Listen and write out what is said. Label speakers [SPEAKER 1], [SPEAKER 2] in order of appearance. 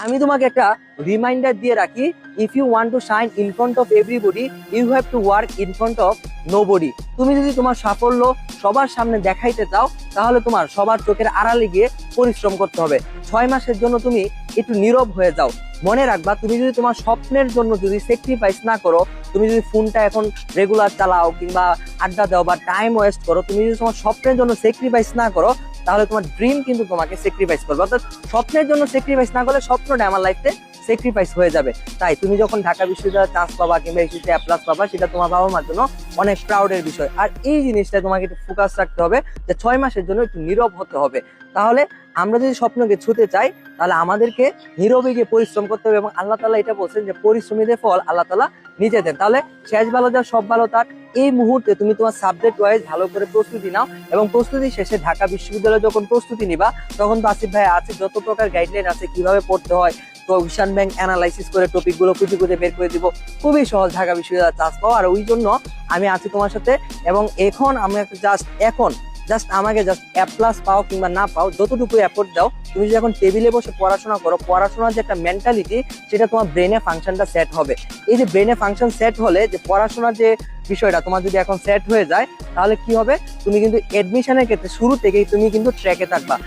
[SPEAKER 1] আমি তোমাকে একটা রিমাইন্ডার দিয়ে রাখি, if you want to shine in front of everybody you have to work in front of nobody. তুমি যদি তোমার সাফল্য সবার সামনে দেখাইতে চাও তাহলে তোমার সবার চোখের আড়ালে গিয়ে পরিশ্রম করতে হবে। 6 মাসের জন্য তুমি একটু নীরব হয়ে যাও। মনে রাখবা, তুমি যদি তোমার স্বপ্নের জন্য যদি স্যাক্রিফাইস না করো, তুমি যদি ফোনটা এখন রেগুলার চালাও কিংবা আড্ডা দাও বা টাইম ওয়েস্ট করো, তুমি যদি তোমার স্বপ্নের জন্য স্যাক্রিফাইস না করো তাহলে তোমার ড্রিম কিন্তু তোমাকে স্যাক্রিফাইস করবে। অর্থাৎ স্বপ্নের জন্য স্যাক্রিফাইস না করলে স্বপ্নটা আমার লাইফে স্যাক্রিফাইস হয়ে যাবে। তাই তুমি যখন ঢাকা বিশ্ববিদ্যালয়ে চান্স পাবা কিংবা এসিতে A+ পাবা, সেটা তোমার বাবা মার জন্য অনেক প্রাউডের বিষয়। আর এই জিনিসটা তোমাকে একটু ফোকাস রাখতে হবে যে 6 মাসের জন্য একটু নীরব হতে হবে। তাহলে আমরা যদি স্বপ্নকে ছুঁতে চাই তাহলে আমাদেরকে নীরবে গিয়ে পরিশ্রম করতে হবে, এবং আল্লাহ তাআলা এটা বলছেন যে পরিশ্রমীদের ফল আল্লাহ তাআলা নিজে দেন। তাহলে শেষ ভালো যার সব ভালো তার। এই মুহূর্তে তুমি তোমার সাবজেক্ট ওয়াইজ ভালো করে প্রস্তুতি নাও, এবং প্রস্তুতি শেষে ঢাকা বিশ্ববিদ্যালয়ে যখন প্রস্তুতি নিবা তখন তো আসিফ ভাই আছে যত প্রকার গাইডলাইন আছে কিভাবে পড়তে হয়, কোয়েশ্চন ব্যাংক অ্যানালাইসিস করে টপিকগুলো খুঁজে খুঁজে বের করে দিব। খুবই সহজ ঢাকা বিশ্ববিদ্যালয়ে চান্স পাওয়া। আর ওই জন্য আমি আছি তোমার সাথে। এবং এখন আমি জাস্ট আমাকে A+ পাও কিংবা না পাও, যতটুকু এফোর্ট দাও, তুমি যদি এখন টেবিলে বসে পড়াশোনা করো, পড়াশোনার যে একটা মেন্টালিটি সেটা তোমার ব্রেনে ফাংশনটা সেট হবে। এই যে ব্রেনে ফাংশন সেট হলে যে পড়াশোনার যে বিষয়টা তোমার যদি এখন সেট হয়ে যায় তাহলে কি হবে, তুমি কিন্তু এডমিশনের ক্ষেত্রে শুরু থেকেই তুমি কিন্তু ট্র্যাকে থাকবা।